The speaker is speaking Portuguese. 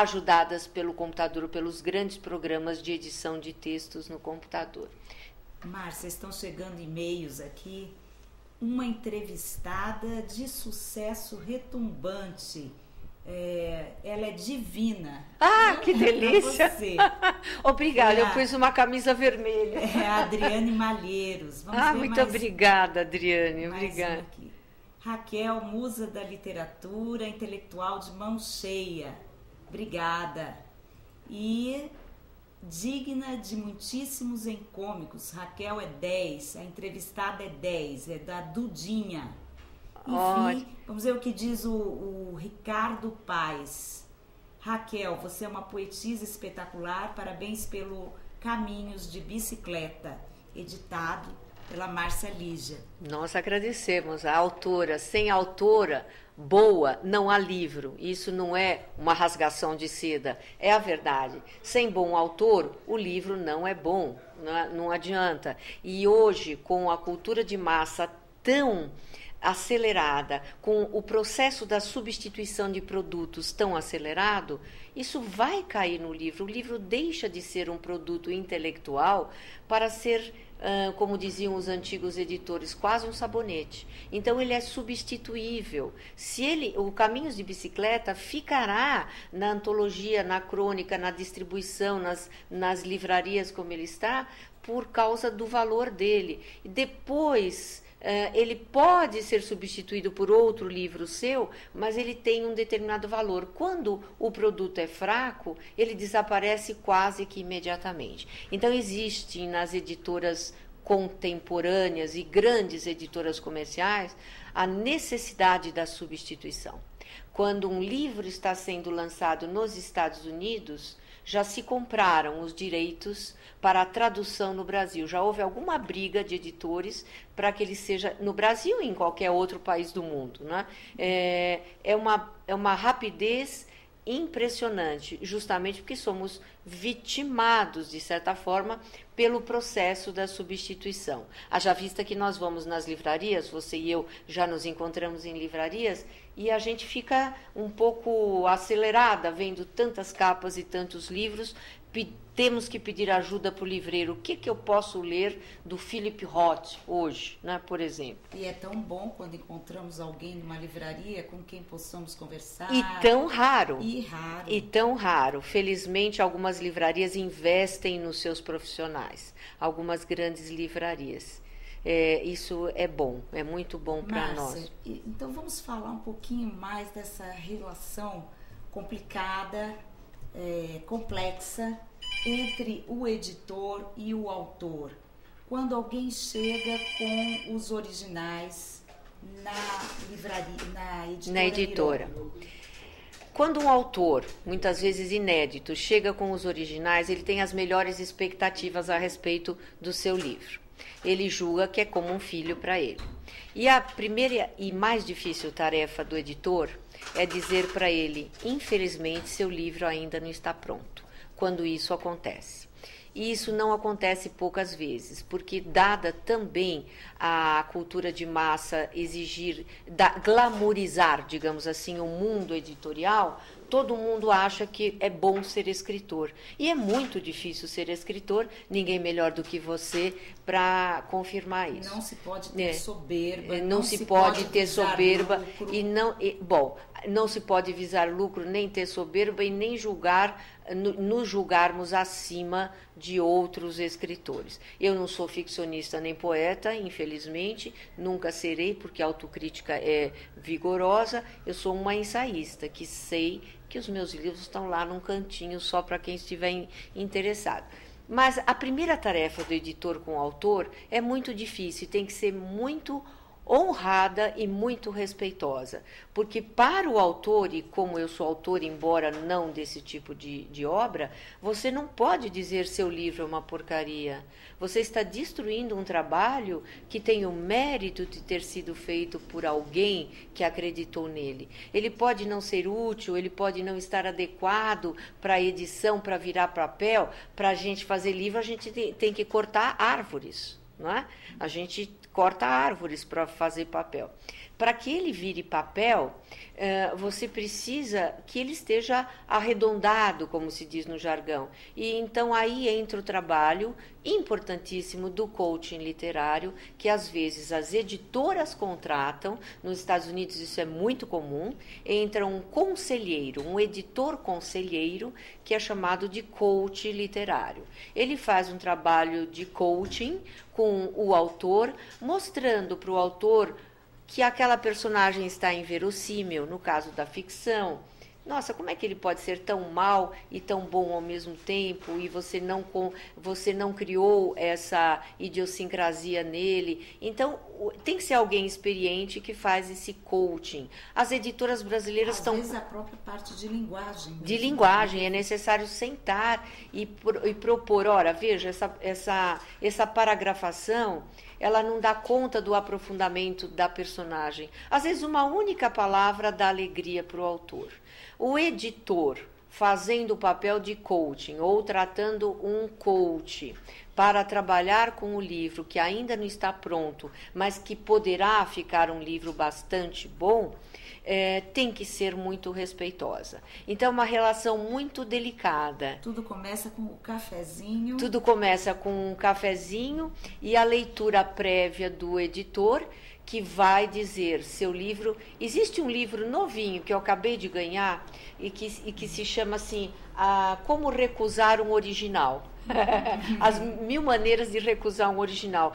ajudadas pelo computador, ou pelos grandes programas de edição de textos no computador. Márcia, estão chegando e-mails aqui. Uma entrevistada de sucesso retumbante. Ela é divina. Ah, que delícia! Você. Obrigada, eu pus uma camisa vermelha. É a Adriane Malheiros. Vamos ver muito mais, obrigada, Adriane. mais Obrigada. aqui. Raquel, musa da literatura, intelectual de mão cheia. Obrigada. E digna de muitíssimos encômicos. Raquel é 10, a entrevistada é 10, é da Dudinha. Enfim, vamos ver o que diz o Ricardo Paes. Raquel, você é uma poetisa espetacular, parabéns pelo Caminhos de Bicicleta, editado pela Márcia Lígia. Nós agradecemos a autora. Sem autora boa, não há livro. Isso não é uma rasgação de seda, é a verdade. Sem bom autor, o livro não é bom, não adianta. E hoje, com a cultura de massa tão acelerada, com o processo da substituição de produtos tão acelerado, isso vai cair no livro. O livro deixa de ser um produto intelectual para ser, como diziam os antigos editores, quase um sabonete. Então ele é substituível. O Caminhos de Bicicleta ficará na antologia, na crônica, na distribuição, nas livrarias como ele está, por causa do valor dele. E depois ele pode ser substituído por outro livro seu, mas ele tem um determinado valor. Quando o produto é fraco, ele desaparece quase que imediatamente. Então, existe nas editoras contemporâneas e grandes editoras comerciais a necessidade da substituição. Quando um livro está sendo lançado nos Estados Unidos, já se compraram os direitos para a tradução no Brasil. Já houve alguma briga de editores para que ele seja no Brasil e em qualquer outro país do mundo, né? É uma rapidez impressionante, justamente porque somos vitimados, de certa forma, pelo processo da substituição. Haja vista que nós vamos nas livrarias, você e eu já nos encontramos em livrarias, e a gente fica um pouco acelerada vendo tantas capas e tantos livros. Temos que pedir ajuda para o livreiro. O que eu posso ler do Philip Roth hoje, né, por exemplo? E é tão bom quando encontramos alguém numa livraria com quem possamos conversar. E tão raro. E tão raro. Felizmente, algumas livrarias investem nos seus profissionais. Algumas grandes livrarias. Isso é bom, é muito bom para nós. Então vamos falar um pouquinho mais dessa relação complicada, complexa, entre o editor e o autor. Quando alguém chega com os originais na livraria, na editora. Quando um autor, muitas vezes inédito, chega com os originais, ele tem as melhores expectativas a respeito do seu livro. Ele julga que é como um filho para ele. E a primeira e mais difícil tarefa do editor é dizer para ele: infelizmente, seu livro ainda não está pronto. Quando isso acontece. E isso não acontece poucas vezes, porque dada também a cultura de massa exigir, glamourizar, digamos assim, o mundo editorial, todo mundo acha que é bom ser escritor. E é muito difícil ser escritor, ninguém melhor do que você para confirmar isso. Não se pode ter soberba. Não se pode ter soberba e não... não se pode visar lucro, nem ter soberba e nem nos julgarmos acima de outros escritores. Eu não sou ficcionista nem poeta, infelizmente, nunca serei, porque a autocrítica é vigorosa. Eu sou uma ensaísta, que sei que os meus livros estão lá num cantinho só para quem estiver interessado. Mas a primeira tarefa do editor com o autor é muito difícil, tem que ser muito honrada e muito respeitosa, porque para o autor, e como eu sou autor, embora não desse tipo de obra, você não pode dizer seu livro é uma porcaria. Você está destruindo um trabalho que tem o mérito de ter sido feito por alguém que acreditou nele. Ele pode não ser útil, ele pode não estar adequado para a edição, para virar papel. Para a gente fazer livro, a gente tem que cortar árvores, não é? A gente corta árvores para fazer papel. Para que ele vire papel, você precisa que ele esteja arredondado, como se diz no jargão. E então aí entra o trabalho importantíssimo do coaching literário, que às vezes as editoras contratam. Nos Estados Unidos isso é muito comum. Entra um conselheiro, um editor conselheiro, que é chamado de coach literário. Ele faz um trabalho de coaching com o autor, mostrando para o autor que aquela personagem está inverossímil, no caso da ficção. Nossa, como é que ele pode ser tão mal e tão bom ao mesmo tempo, e você não criou essa idiosincrasia nele? Então, tem que ser alguém experiente que faz esse coaching. As editoras brasileiras estão... Às vezes a própria parte de linguagem. Mesmo. De linguagem, é necessário sentar e propor, ora, veja, essa paragrafação, ela não dá conta do aprofundamento da personagem. Às vezes uma única palavra dá alegria para o autor. O editor, fazendo o papel de coaching ou tratando um coach para trabalhar com o livro que ainda não está pronto, mas que poderá ficar um livro bastante bom, tem que ser muito respeitosa. Então, é uma relação muito delicada. Tudo começa com o cafezinho. Tudo começa com um cafezinho e a leitura prévia do editor, que vai dizer seu livro... Existe um livro novinho que eu acabei de ganhar e que se chama assim, Como Recusar um Original. As 1000 maneiras de recusar um original.